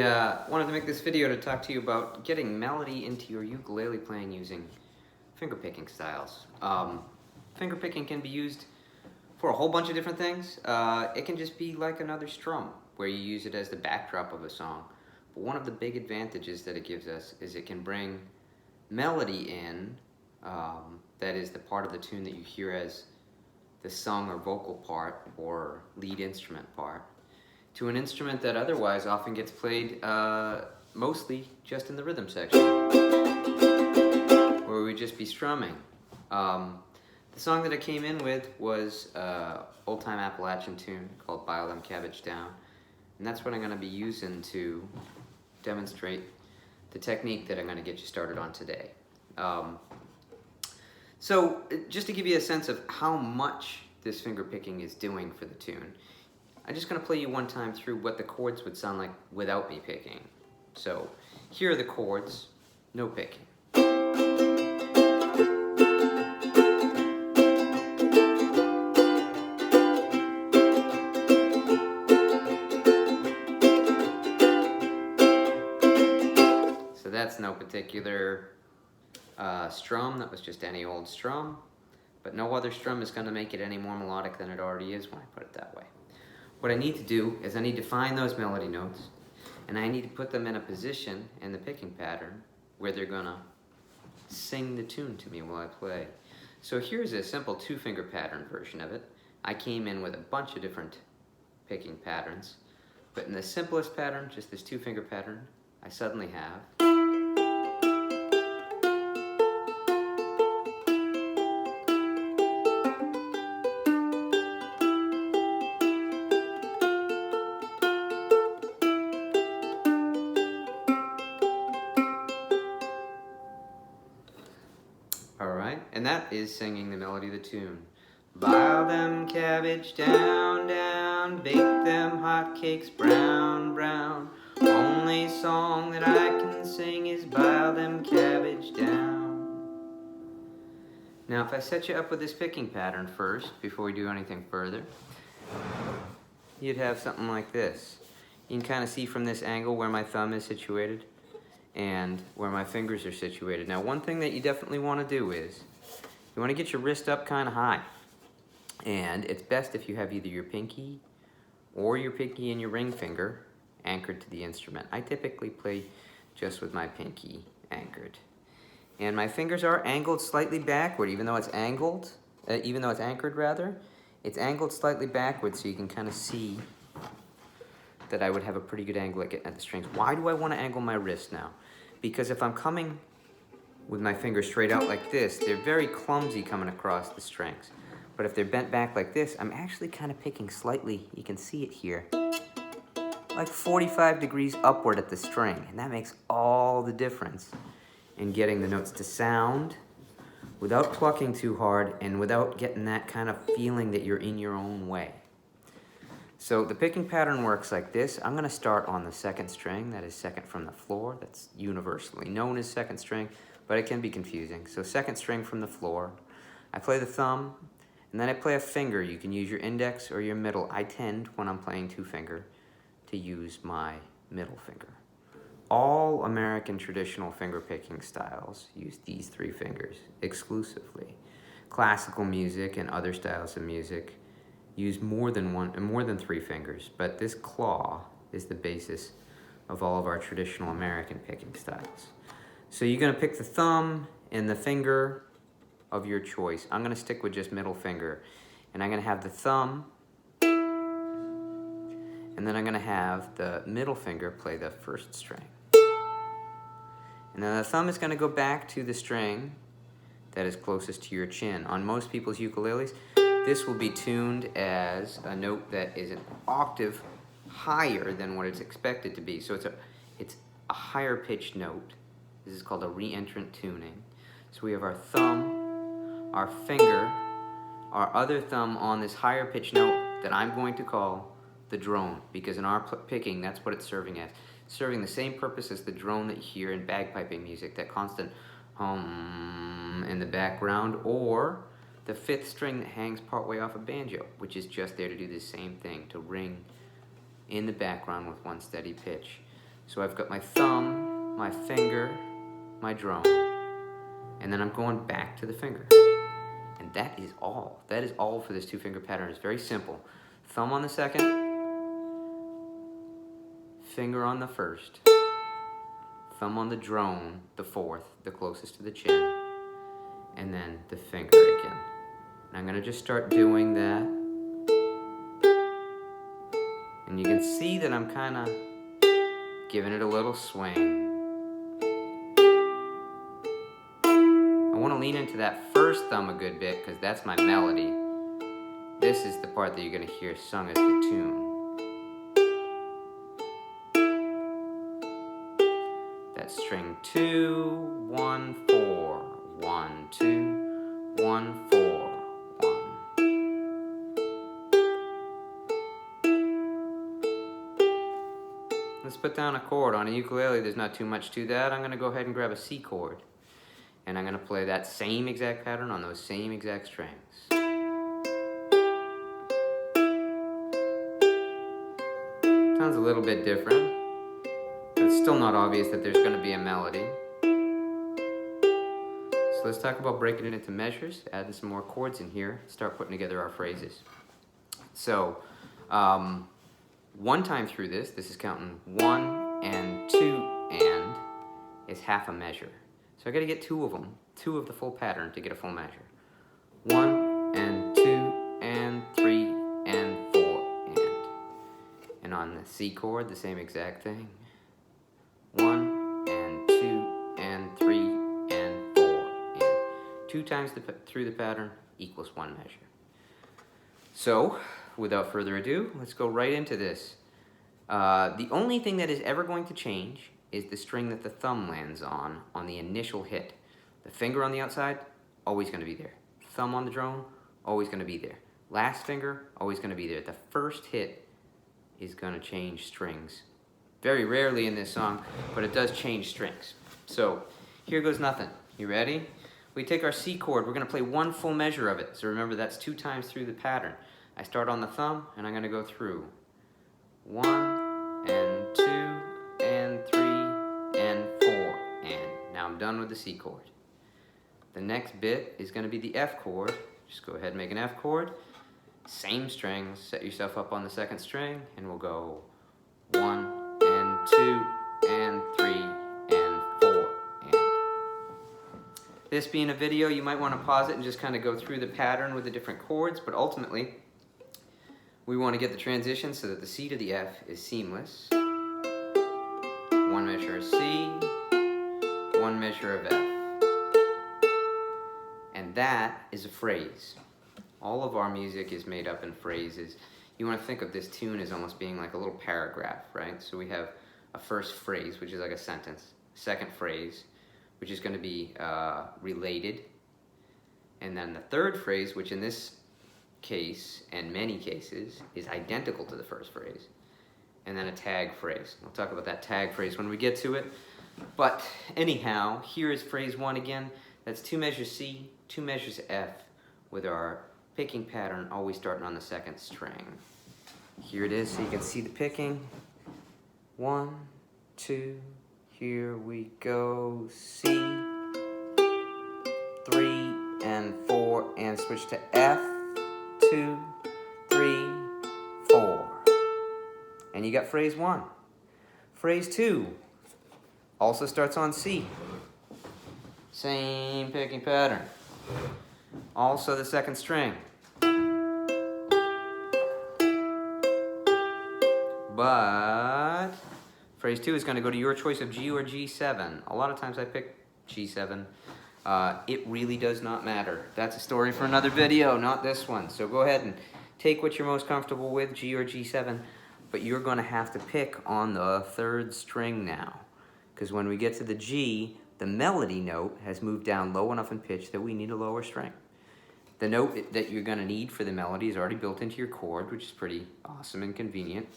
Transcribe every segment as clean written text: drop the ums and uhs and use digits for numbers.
I wanted to make this video to talk to you about getting melody into your ukulele playing using fingerpicking styles. Fingerpicking can be used for a whole bunch of different things. It can just be like another strum where you use it as the backdrop of a song. But one of the big advantages that it gives us is it can bring melody in, that is the part of the tune that you hear as the sung or vocal part or lead instrument part, to an instrument that otherwise often gets played mostly just in the rhythm section, where we'd just be strumming. The song that I came in with was an old-time Appalachian tune called Bile, Cabbage down, and that's what I'm going to be using to demonstrate the technique that I'm going to get you started on today. So just to give you a sense of how much this fingerpicking is doing for the tune, I'm just going to play you one time through what the chords would sound like without me picking. So here are the chords, no picking. So that's no particular strum, that was just any old strum, but no other strum is going to make it any more melodic than it already is when I put it that way. What I need to do is I need to find those melody notes, and I need to put them in a position in the picking pattern where they're gonna sing the tune to me while I play. So here's a simple 2-finger pattern version of it. I came in with a bunch of different picking patterns, but in the simplest pattern, just this 2-finger pattern, I suddenly have Alright, and that is singing the melody of the tune. Bile them cabbage down, down, bake them hotcakes brown, brown. Only song that I can sing is bile them cabbage down. Now if I set you up with this picking pattern first, before we do anything further, you'd have something like this. You can kind of see from this angle where my thumb is situated and where my fingers are situated. Now one thing that you definitely want to do is you want to get your wrist up kind of high, and it's best if you have either your pinky or your pinky and your ring finger anchored to the instrument. I typically play just with my pinky anchored, and my fingers are angled slightly backward, even though it's angled, anchored rather. It's angled slightly backward, so you can kind of see that I would have a pretty good angle at getting at the strings. Why do I want to angle my wrist now? Because if I'm coming with my fingers straight out like this, they're very clumsy coming across the strings. But if they're bent back like this, I'm actually kind of picking slightly, you can see it here, like 45 degrees upward at the string. And that makes all the difference in getting the notes to sound without plucking too hard and without getting that kind of feeling that you're in your own way. So the picking pattern works like this. I'm going to start on the second string, that is second from the floor. That's universally known as second string, but it can be confusing. So second string from the floor. I play the thumb, and then I play a finger. You can use your index or your middle. I tend, when I'm playing 2-finger, to use my middle finger. All American traditional finger picking styles use these 3 fingers exclusively. Classical music and other styles of music use more than 3 fingers, but this claw is the basis of all of our traditional American picking styles. So you're going to pick the thumb and the finger of your choice. I'm going to stick with just middle finger, and I'm going to have the thumb, and then I'm going to have the middle finger play the first string. And then the thumb is going to go back to the string that is closest to your chin. On most people's ukuleles, this will be tuned as a note that is an octave higher than what it's expected to be. So it's a higher pitched note. This is called a reentrant tuning. So we have our thumb, our finger, our other thumb on this higher pitched note that I'm going to call the drone, because in our picking, that's what it's serving as. It's serving the same purpose as the drone that you hear in bagpiping music, that constant hum in the background, or the 5th string that hangs partway off a banjo, which is just there to do the same thing, to ring in the background with one steady pitch. So I've got my thumb, my finger, my drone, and then I'm going back to the finger. And that is all. That is all for this 2-finger pattern. It's very simple. Thumb on the second, finger on the first, thumb on the drone, the fourth, the closest to the chin, and then the finger again. And I'm gonna just start doing that. And you can see that I'm kind of giving it a little swing. I want to lean into that first thumb a good bit because that's my melody. This is the part that you're going to hear sung as the tune. That's string 2, 1, 4, 1, 2, 1, 4, 1. Let's put down a chord. On a ukulele, there's not too much to that. I'm going to go ahead and grab a C chord. And I'm going to play that same exact pattern on those same exact strings. Sounds a little bit different, but it's still not obvious that there's going to be a melody. So let's talk about breaking it into measures, adding some more chords in here, start putting together our phrases. So, one time through this is counting 1 and 2 and is half a measure. So I got to get 2 of them, 2 of the full pattern to get a full measure. 1 and 2 and 3 and 4 and. And on the C chord, the same exact thing. 1 and 2 and 3 and 4 and. 2 times through the pattern equals 1 measure. So, without further ado, let's go right into this. The only thing that is ever going to change is the string that the thumb lands on the initial hit. The finger on the outside, always going to be there. Thumb on the drone, always going to be there. Last finger, always going to be there. The first hit is going to change strings. Very rarely in this song, but it does change strings. So here goes nothing. You ready? We take our C chord. We're going to play 1 full measure of it. So remember, that's 2 times through the pattern. I start on the thumb, and I'm going to go through 1 and 2 and 3 and 4 and. Now I'm done with the C chord. The next bit is going to be the F chord. Just go ahead and make an F chord. Same strings. Set yourself up on the second string, and we'll go 1 and 2 and 3 and 4 and. This being a video, you might want to pause it and just kind of go through the pattern with the different chords, but ultimately we want to get the transition so that the C to the F is seamless. 1 measure of C, 1 measure of F. And that is a phrase. All of our music is made up in phrases. You want to think of this tune as almost being like a little paragraph, right? So we have a first phrase, which is like a sentence. Second phrase, which is going to be related. And then the third phrase, which in this case, and many cases, is identical to the first phrase. And then a tag phrase. We'll talk about that tag phrase when we get to it. But anyhow, here is phrase 1 again. That's 2 measures C, 2 measures F, with our picking pattern always starting on the second string. Here it is, so you can see the picking. 1, 2, here we go. C, 3 and 4, and switch to F, 2, 3, 4. And you got phrase 1. Phrase 2 also starts on C. Same picking pattern. Also the second string. But phrase 2 is going to go to your choice of G or G7. A lot of times I pick G7. It really does not matter. That's a story for another video, not this one. So go ahead and take what you're most comfortable with, G or G7, but you're going to have to pick on the third string now. Because when we get to the G, the melody note has moved down low enough in pitch that we need a lower string. The note that you're going to need for the melody is already built into your chord, which is pretty awesome and convenient.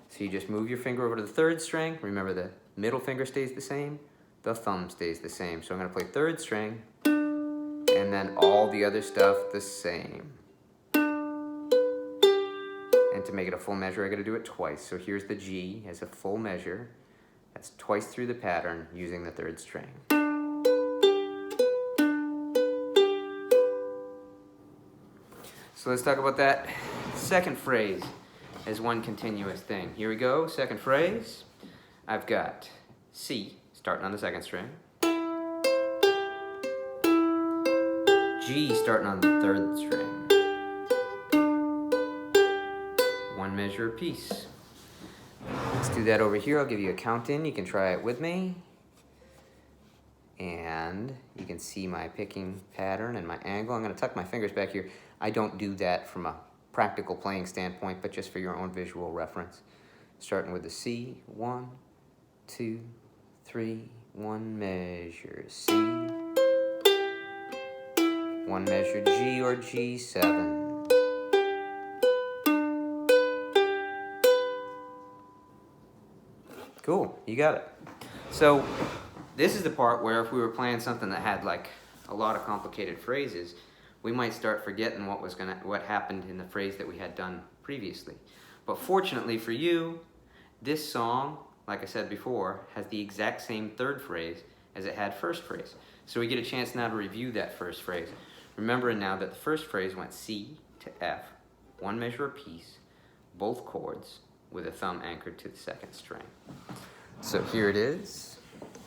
So you just move your finger over to the third string. Remember, the middle finger stays the same, the thumb stays the same. So I'm going to play third string, and then all the other stuff the same. And to make it a full measure, I got to do it twice. So here's the G as a full measure. That's twice through the pattern using the third string. So let's talk about that second phrase as one continuous thing. Here we go, second phrase. I've got C, starting on the second string. G, starting on the third string. One measure apiece. Let's do that over here. I'll give you a count in. You can try it with me. And you can see my picking pattern and my angle. I'm going to tuck my fingers back here. I don't do that from a practical playing standpoint, but just for your own visual reference. Starting with the C, 1, 2, 3, 1 measure C, 1 measure G or G7. Cool, you got it. So this is the part where if we were playing something that had like a lot of complicated phrases, we might start forgetting what happened in the phrase that we had done previously. But fortunately for you, this song, like I said before, has the exact same third phrase as it had first phrase. So we get a chance now to review that first phrase. Remembering now that the first phrase went C to F, 1 measure apiece, both chords, with a thumb anchored to the second string. So here it is.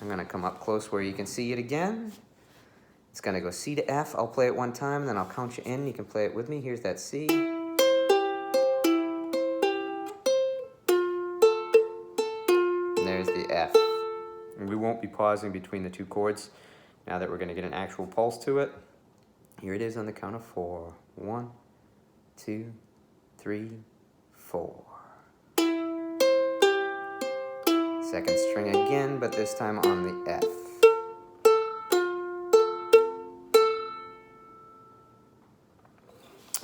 I'm going to come up close where you can see it again. It's going to go C to F. I'll play it one time, then I'll count you in. You can play it with me. Here's that C. And there's the F. And we won't be pausing between the two chords now that we're going to get an actual pulse to it. Here it is on the count of 4. 1, 2, 3, 4. Second string again, but this time on the F.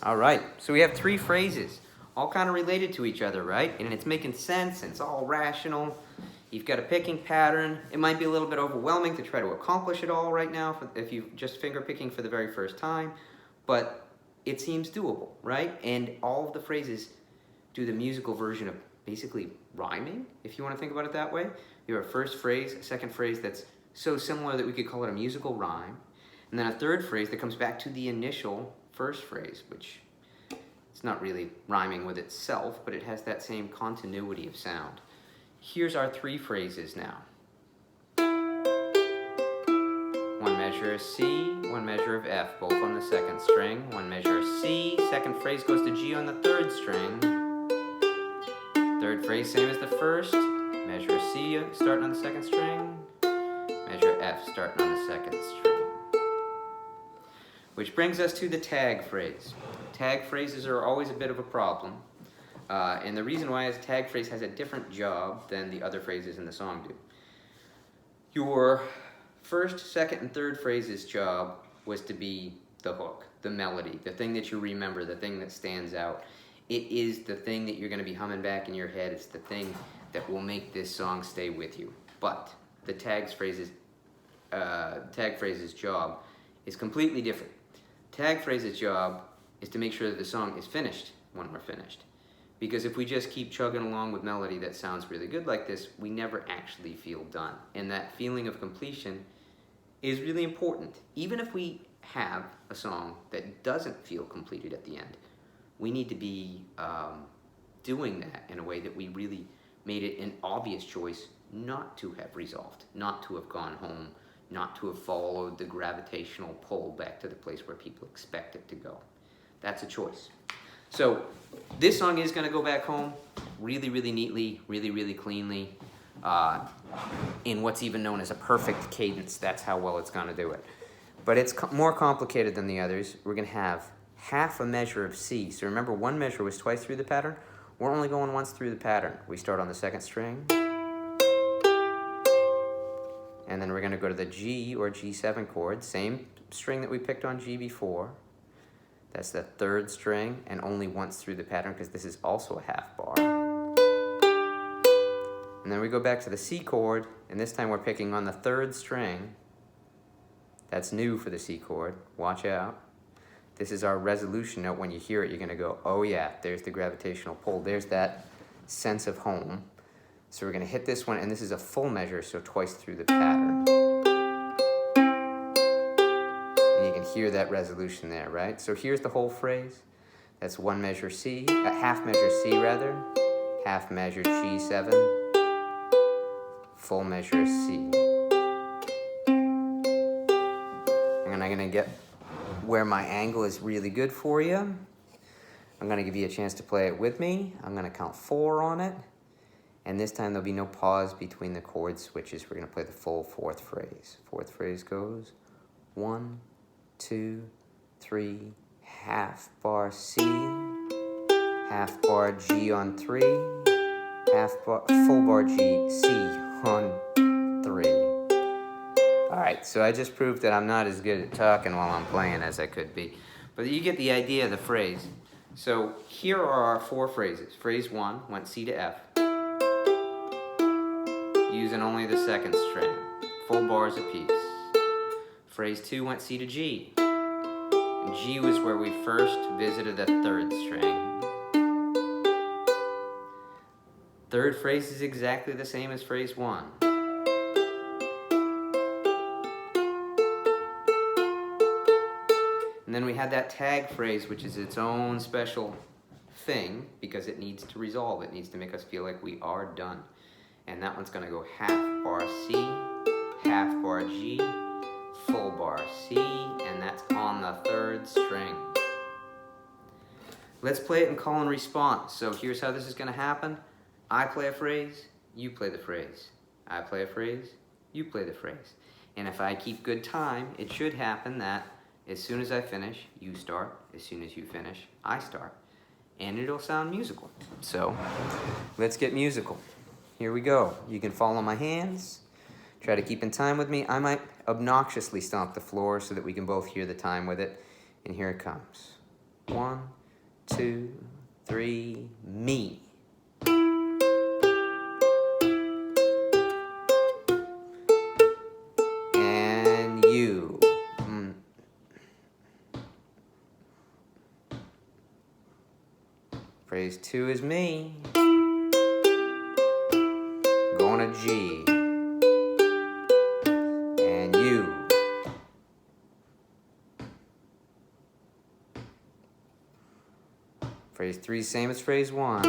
All right, so we have 3 phrases, all kind of related to each other, right? And it's making sense, and it's all rational. You've got a picking pattern. It might be a little bit overwhelming to try to accomplish it all right now if you're just finger picking for the very first time, but it seems doable, right? And all of the phrases do the musical version of basically rhyming, if you want to think about it that way. You have a first phrase, a second phrase that's so similar that we could call it a musical rhyme, and then a third phrase that comes back to the initial first phrase, which it's not really rhyming with itself, but it has that same continuity of sound. Here's our 3 phrases now. 1 measure of C, 1 measure of F, both on the second string. 1 measure of C, second phrase goes to G on the third string. Third phrase, same as the first. Measure C starting on the second string. Measure F starting on the second string. Which brings us to the tag phrase. Tag phrases are always a bit of a problem. And the reason why is tag phrase has a different job than the other phrases in the song do. Your first, second, and third phrase's job was to be the hook, the melody, the thing that you remember, the thing that stands out. It is the thing that you're going to be humming back in your head. It's the thing that will make this song stay with you. But the tag phrase's job is completely different. Tag phrase's job is to make sure that the song is finished when we're finished. Because if we just keep chugging along with melody that sounds really good like this, we never actually feel done. And that feeling of completion is really important. Even if we have a song that doesn't feel completed at the end, we need to be doing that in a way that we really made it an obvious choice not to have resolved, not to have gone home, not to have followed the gravitational pull back to the place where people expect it to go. That's a choice. So this song is going to go back home really, really neatly, really, really cleanly, in what's even known as a perfect cadence. That's how well it's going to do it. But it's more complicated than the others. We're going to have half a measure of C. So remember, 1 measure was twice through the pattern. We're only going once through the pattern. We start on the second string. And then we're going to go to the G or G7 chord, same string that we picked on G before. That's the third string, and only once through the pattern because this is also a half bar. And then we go back to the C chord, and this time we're picking on the third string. That's new for the C chord. Watch out. This is our resolution note. When you hear it, you're going to go, oh yeah, there's the gravitational pull. There's that sense of home. So we're going to hit this one, and this is a full measure, so twice through the pattern. And you can hear that resolution there, right? So here's the whole phrase. That's one measure C, half measure C rather, half measure G7, full measure C. And I'm going to get where my angle is really good for you. I'm going to give you a chance to play it with me. I'm going to count 4 on it. And this time there'll be no pause between the chord switches. We're going to play the full 4th phrase. 4th phrase goes 1, 2, 3, half bar C, half bar G on 3, full bar G, C on 3. All right, so I just proved that I'm not as good at talking while I'm playing as I could be. But you get the idea of the phrase. So here are our 4 phrases. Phrase 1 went C to F, using only the 2nd string, full bars apiece. Phrase 2 went C to G. And G was where we first visited the 3rd string. 3rd phrase is exactly the same as phrase 1. And then we had that tag phrase, which is its own special thing because it needs to resolve. It needs to make us feel like we are done. And that one's going to go half bar C, half bar G, full bar C, and that's on the 3rd string. Let's play it in call and response. So here's how this is going to happen. I play a phrase, you play the phrase. I play a phrase, you play the phrase. And if I keep good time, it should happen that as soon as I finish, you start. As soon as you finish, I start. And it'll sound musical. So let's get musical. Here we go. You can follow my hands. Try to keep in time with me. I might obnoxiously stomp the floor so that we can both hear the time with it. And here it comes. 1, 2, 3, me. And you. Phrase 2 is me. Going to G. And you. Phrase 3, same as phrase 1.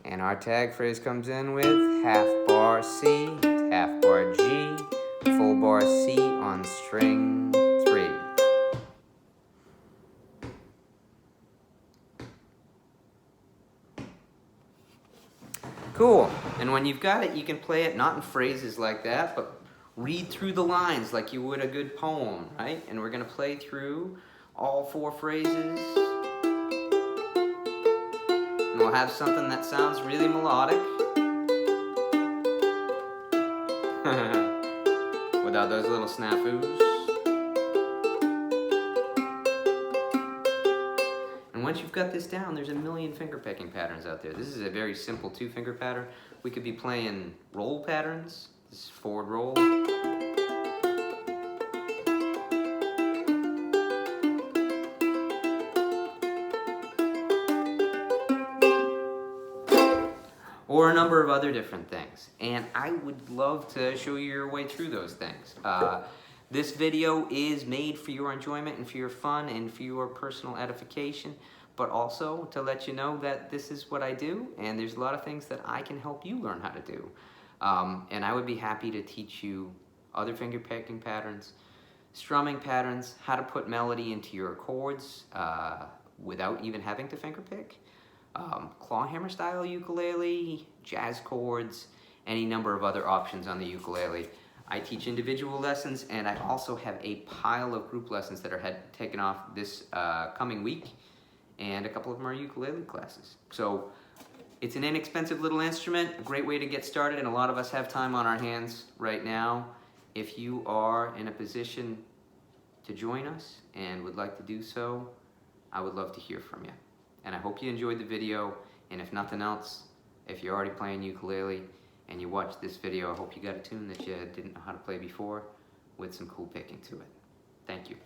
And our tag phrase comes in with half bar C, half bar G, full bar C on string 3. Cool. And when you've got it, you can play it not in phrases like that, but read through the lines like you would a good poem, right? And we're going to play through all 4 phrases. And we'll have something that sounds really melodic. Without those little snafus. And once you've got this down, there's a million finger picking patterns out there. This is a very simple 2-finger pattern. We could be playing roll patterns. This is forward roll. Or a number of other different things. And I would love to show you your way through those things. This video is made for your enjoyment and for your fun and for your personal edification, but also to let you know that this is what I do, and there's a lot of things that I can help you learn how to do. And I would be happy to teach you other finger picking patterns, strumming patterns, how to put melody into your chords without even having to finger pick. Claw hammer style ukulele, jazz chords, any number of other options on the ukulele. I teach individual lessons, and I also have a pile of group lessons that are taken off this coming week, and a couple of them are ukulele classes. So it's an inexpensive little instrument, a great way to get started, and a lot of us have time on our hands right now. If you are in a position to join us and would like to do so, I would love to hear from you. And I hope you enjoyed the video, and if nothing else, if you're already playing ukulele and you watched this video, I hope you got a tune that you didn't know how to play before. with some cool picking to it. Thank you.